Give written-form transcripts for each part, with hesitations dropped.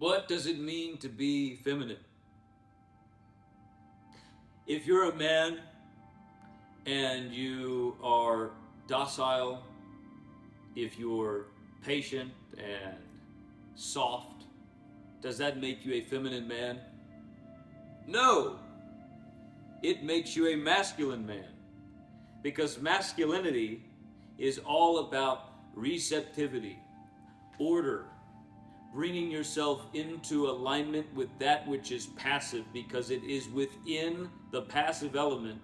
What does it mean to be feminine? If you're a man and you are docile, if you're patient and soft, does that make you a feminine man? No! It makes you a masculine man. Because masculinity is all about receptivity, order, bringing yourself into alignment with that which is passive, because it is within the passive element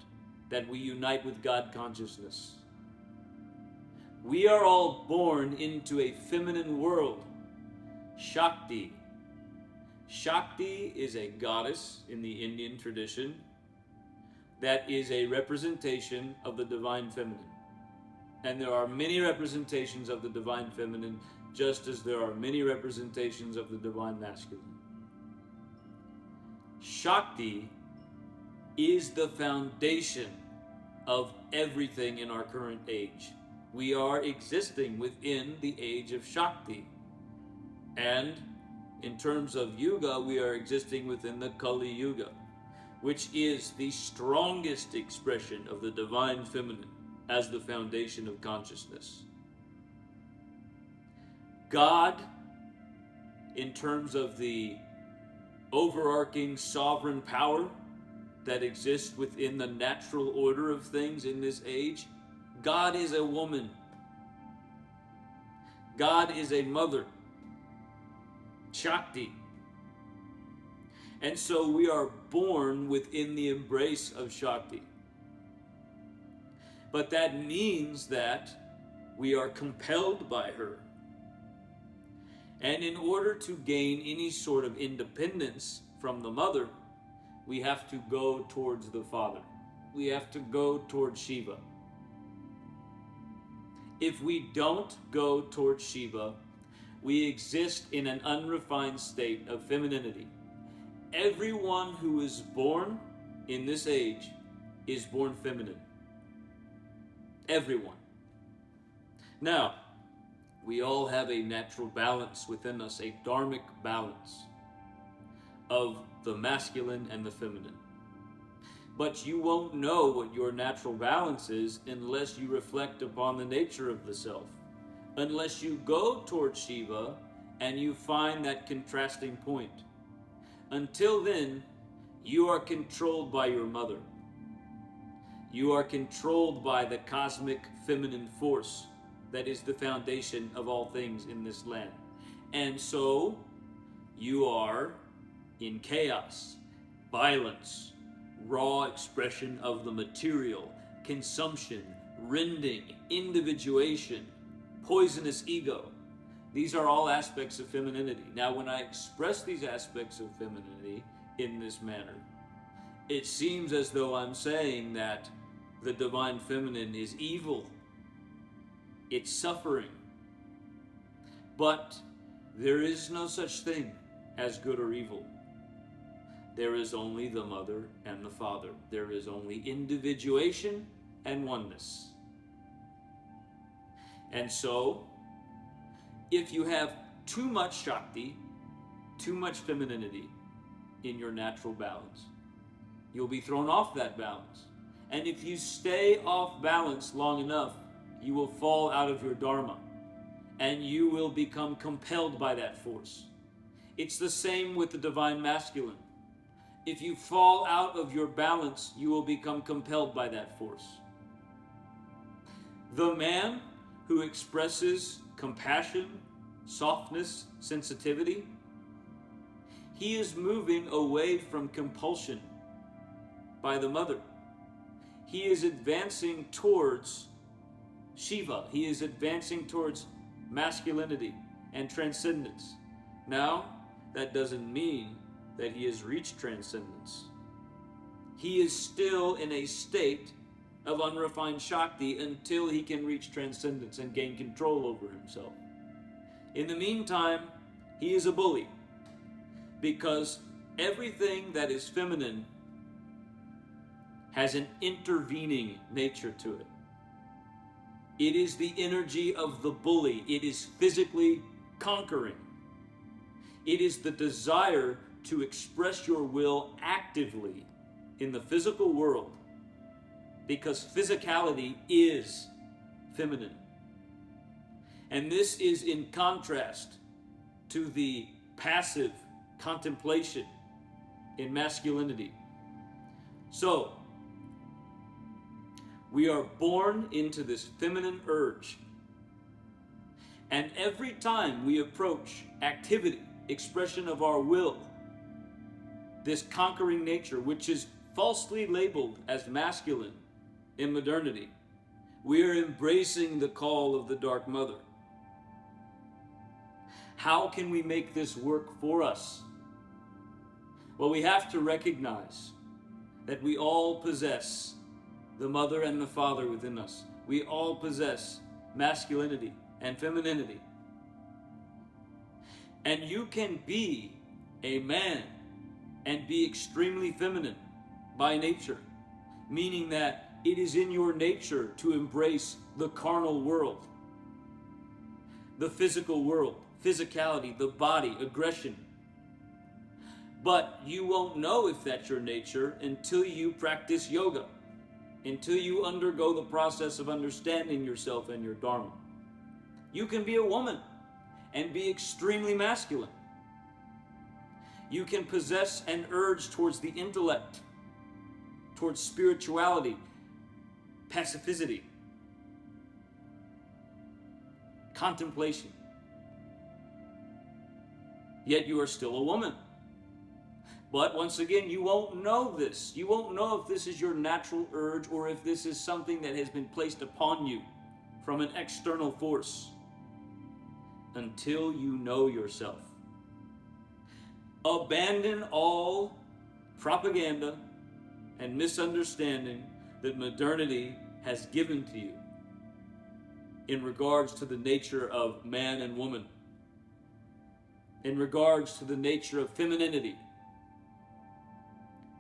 that we unite with God consciousness. We are all born into a feminine world. Shakti. Shakti is a goddess in the Indian tradition that is a representation of the divine feminine. And there are many representations of the divine feminine, just as there are many representations of the divine masculine. Shakti is the foundation of everything in our current age. We are existing within the age of Shakti. And in terms of Yuga, we are existing within the Kali Yuga, which is the strongest expression of the divine feminine as the foundation of consciousness. God, in terms of the overarching sovereign power that exists within the natural order of things in this age, God is a woman. God is a mother. Shakti. And so we are born within the embrace of Shakti. But that means that we are compelled by her. And in order to gain any sort of independence from the mother, we have to go towards the father. We have to go towards Shiva. If we don't go towards Shiva, we exist in an unrefined state of femininity. Everyone who is born in this age is born feminine. Everyone. Now, we all have a natural balance within us, a dharmic balance of the masculine and the feminine. But you won't know what your natural balance is unless you reflect upon the nature of the self. Unless you go towards Shiva and you find that contrasting point. Until then, you are controlled by your mother. You are controlled by the cosmic feminine force that is the foundation of all things in this land. And so, you are in chaos, violence, raw expression of the material, consumption, rending, individuation, poisonous ego. These are all aspects of femininity. Now, when I express these aspects of femininity in this manner, it seems as though I'm saying that the divine feminine is evil. It's suffering. But there is no such thing as good or evil. There is only the mother and the father. There is only individuation and oneness. And so, if you have too much Shakti, too much femininity in your natural balance, you'll be thrown off that balance. And if you stay off balance long enough, you will fall out of your dharma, and you will become compelled by that force. It's the same with the divine masculine. If you fall out of your balance, you will become compelled by that force. The man who expresses compassion, softness, sensitivity, he is moving away from compulsion by the mother. He is advancing towards Shiva. He is advancing towards masculinity and transcendence. Now, that doesn't mean that he has reached transcendence. He is still in a state of unrefined Shakti until he can reach transcendence and gain control over himself. In the meantime, he is a bully, because everything that is feminine has an intervening nature to it. It is the energy of the bully. It is physically conquering. It is the desire to express your will actively in the physical world, because physicality is feminine. And this is in contrast to the passive contemplation in masculinity. So, we are born into this feminine urge. And every time we approach activity, expression of our will, this conquering nature, which is falsely labeled as masculine in modernity, we are embracing the call of the Dark Mother. How can we make this work for us? Well, we have to recognize that we all possess the mother and the father within us. We all possess masculinity and femininity. And you can be a man and be extremely feminine by nature, meaning that it is in your nature to embrace the carnal world, the physical world, physicality, the body, aggression. But you won't know if that's your nature until you practice yoga, until you undergo the process of understanding yourself and your dharma. You can be a woman and be extremely masculine. You can possess an urge towards the intellect, towards spirituality, pacifity, contemplation. Yet you are still a woman. But once again, you won't know this. You won't know if this is your natural urge or if this is something that has been placed upon you from an external force until you know yourself. Abandon all propaganda and misunderstanding that modernity has given to you in regards to the nature of man and woman, in regards to the nature of femininity.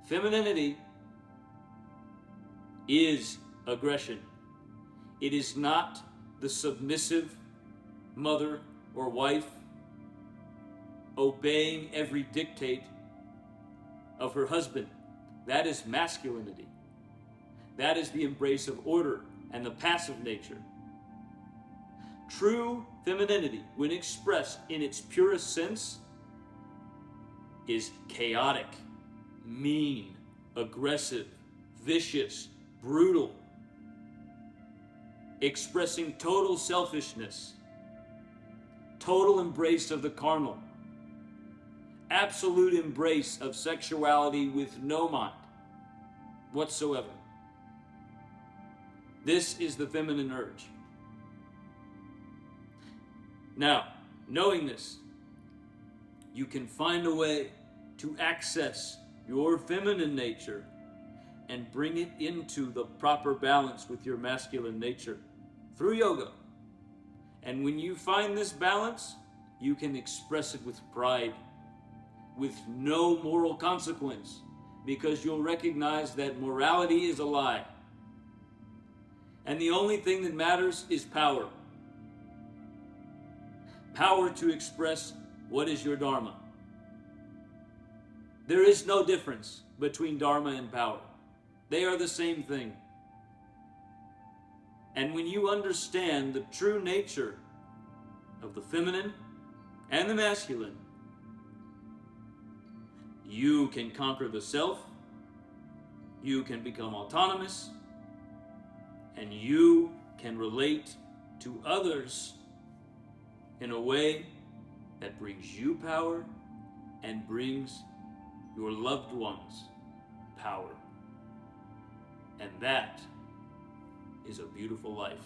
Femininity is aggression. It is not the submissive mother or wife obeying every dictate of her husband. That is masculinity. That is the embrace of order and the passive nature. True femininity, when expressed in its purest sense, is chaotic, mean, aggressive, vicious, brutal, expressing total selfishness, total embrace of the carnal, absolute embrace of sexuality with no mind whatsoever. This is the feminine urge. Now, knowing this, you can find a way to access your feminine nature and bring it into the proper balance with your masculine nature through yoga. And when you find this balance, you can express it with pride, with no moral consequence, because you'll recognize that morality is a lie. And the only thing that matters is power. Power to express what is your dharma. There is no difference between dharma and power. They are the same thing. And when you understand the true nature of the feminine and the masculine, you can conquer the self, you can become autonomous, and you can relate to others in a way that brings you power and brings your loved ones power. And that is a beautiful life.